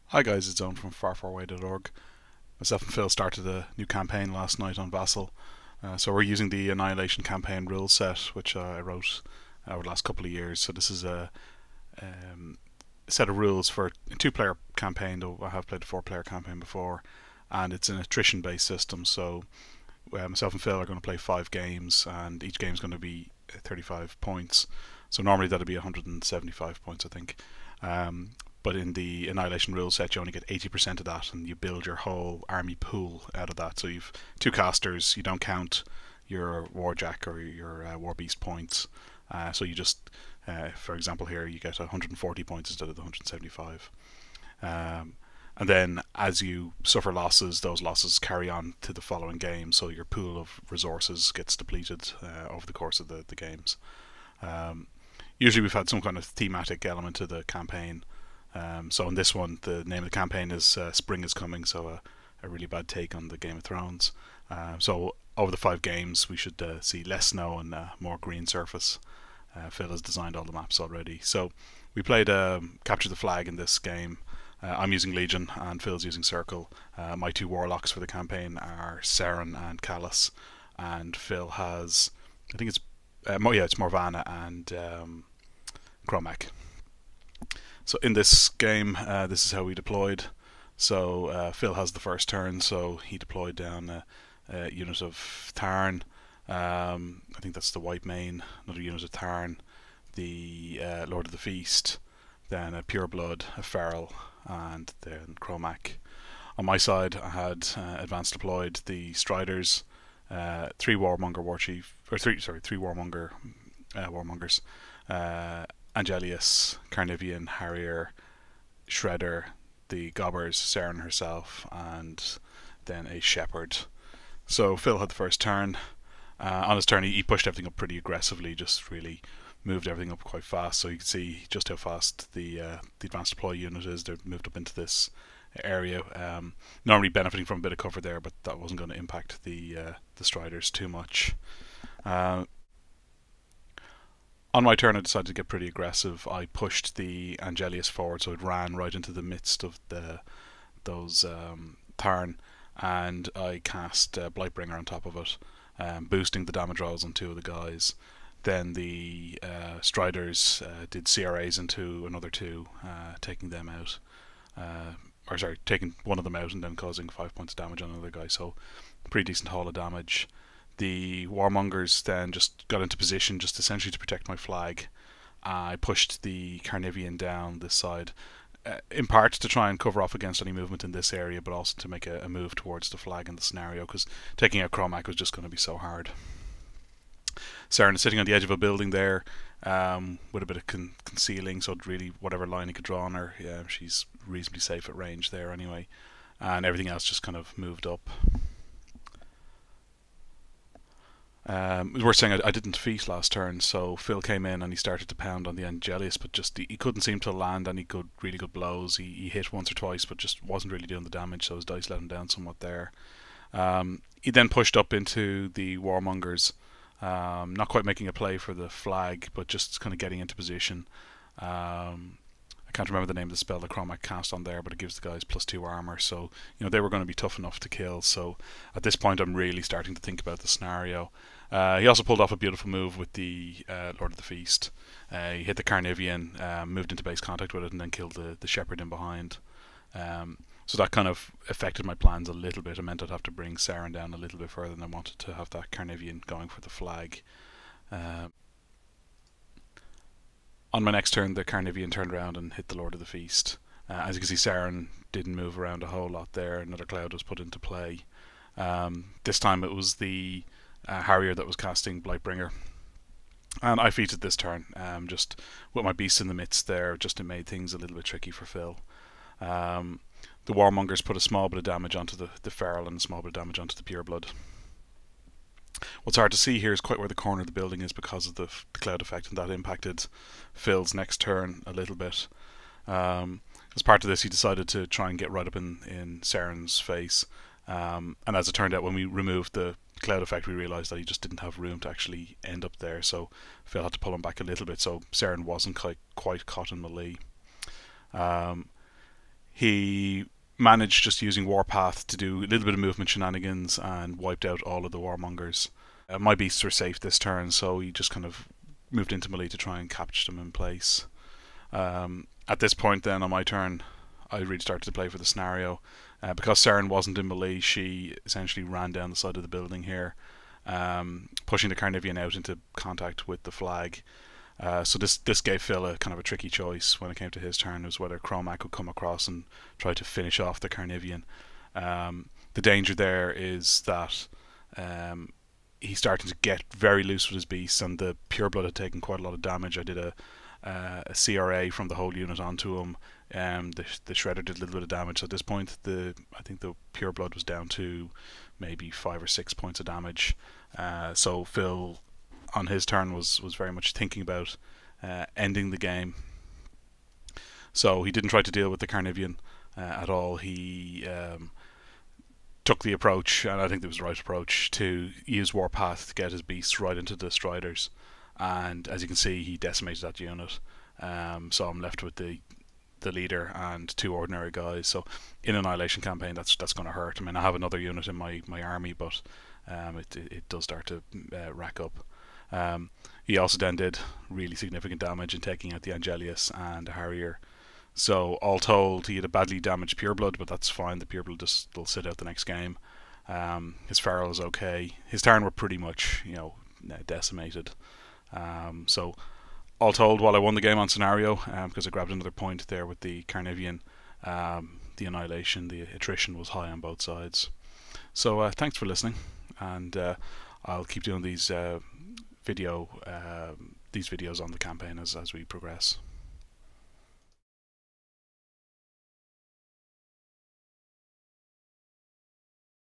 Hi guys, it's Owen from farfarway.org. Myself and Phil started a new campaign last night on VASSAL. So we're using the Annihilation campaign rule set, which I wrote over the last couple of years. So this is a set of rules for a two-player campaign, though I have played a four-player campaign before, and it's an attrition-based system. So myself and Phil are going to play 5 games, and each game is going to be 35 points. So normally that'd be 175 points, I think. Um, but in the Annihilation rule set, you only get 80% of that, and you build your whole army pool out of that. So you've two casters, you don't count your Warjack or your War Beast points. So you just, for example, here you get 140 points instead of the 175. And then as you suffer losses, those losses carry on to the following game, so your pool of resources gets depleted over the course of the games. Um, Usually we've had some kind of thematic element to the campaign. So in this one, the name of the campaign is Spring is Coming, so a really bad take on the Game of Thrones. So over the 5 games, we should see less snow and more green surface. Phil has designed all the maps already. So we played Capture the Flag in this game. I'm using Legion and Phil's using Circle. My two warlocks for the campaign are Saren and Callus, and Phil has, I think it's it's Morvana and Chromac. So in this game, this is how we deployed. So Phil has the first turn, so he deployed down a unit of Tarn. I think that's the White Mane, another unit of Tarn, the Lord of the Feast, then a Pure Blood, a Feral, and then Chromac. On my side, I had advanced deployed the Striders, 3 Warmonger Warchief, or three Warmonger Warmongers, Angelius, Carnivian, Harrier, Shredder, the Gobbers, Saren herself, and then a Shepherd. So Phil had the first turn. On his turn, he pushed everything up pretty aggressively, just really moved everything up quite fast. So you can see just how fast the advanced deploy unit is. They're moved up into this area, normally benefiting from a bit of cover there, but that wasn't going to impact the Striders too much. On my turn, I decided to get pretty aggressive. I pushed the Angelius forward, so it ran right into the midst of those Tarn, and I cast Blightbringer on top of it, boosting the damage rolls on 2 of the guys. Then the Striders did CRAs into another 2, taking them out. Taking one of them out and then causing 5 points of damage on another guy, so pretty decent haul of damage. The Warmongers then just got into position just essentially to protect my flag. I pushed the Carnivian down this side, in part to try and cover off against any movement in this area, but also to make a move towards the flag in the scenario, because taking out Chromac was just going to be so hard. Saren is sitting on the edge of a building there, with a bit of concealing, so really whatever line he could draw on her, she's reasonably safe at range there anyway, and everything else just kind of moved up. It's worth saying I didn't defeat last turn, so Phil came in and he started to pound on the Angelius, but just he couldn't seem to land any really good blows. He hit once or twice, but just wasn't really doing the damage, so his dice let him down somewhat there. He then pushed up into the Warmongers, not quite making a play for the flag, but just kind of getting into position. I can't remember the name of the spell that Chromac cast on there, but it gives the guys +2 armor, so they were going to be tough enough to kill. So at this point, I'm really starting to think about the scenario. He also pulled off a beautiful move with the Lord of the Feast. He hit the Carnivian, moved into base contact with it, and then killed the Shepherd in behind. So that kind of affected my plans a little bit. It meant I'd have to bring Saren down a little bit further, and I wanted to have that Carnivian going for the flag. On my next turn, the Carnivian turned around and hit the Lord of the Feast. As you can see, Saren didn't move around a whole lot there. Another cloud was put into play. This time it was the Harrier that was casting Blightbringer. And I feated this turn, just with my beast in the midst there, just it made things a little bit tricky for Phil. The Warmongers put a small bit of damage onto the Feral and a small bit of damage onto the Pure Blood. What's hard to see here is quite where the corner of the building is because of the cloud effect, and that impacted Phil's next turn a little bit. As part of this, he decided to try and get right up in Saren's face, and as it turned out, when we removed the cloud effect, we realised that he just didn't have room to actually end up there, so Phil had to pull him back a little bit, so Saren wasn't quite caught in melee. He managed, just using Warpath, to do a little bit of movement shenanigans and wiped out all of the Warmongers. My beasts were safe this turn, so he just kind of moved into melee to try and capture them in place. At this point then, on my turn, I really started to play for the scenario. Because Saren wasn't in melee, she essentially ran down the side of the building here, pushing the Carnivian out into contact with the flag. So this gave Phil a kind of a tricky choice when it came to his turn. It was whether Chromac would come across and try to finish off the Carnivian. The danger there is that he's starting to get very loose with his beasts, and the Pureblood had taken quite a lot of damage. I did a CRA from the whole unit onto him. The Shredder did a little bit of damage. So at this point, I think the Pureblood was down to maybe 5 or 6 points of damage. So Phil, on his turn, was very much thinking about ending the game. So he didn't try to deal with the Carnivian at all. He took the approach, and I think it was the right approach, to use Warpath to get his beasts right into the Striders. And as you can see, he decimated that unit. So I'm left with the leader and 2 ordinary guys. So in Annihilation campaign, that's going to hurt. I mean, I have another unit in my army, but it does start to rack up. He also then did really significant damage in taking out the Angelius and the Harrier. So all told, he had a badly damaged Pureblood, but that's fine. The Pureblood just will sit out the next game. His Feral is okay. His turn were pretty much, decimated. So all told, while I won the game on scenario, because I grabbed another point there with the Carnivian, the Annihilation, the attrition was high on both sides. So thanks for listening, and I'll keep doing these videos on the campaign as we progress.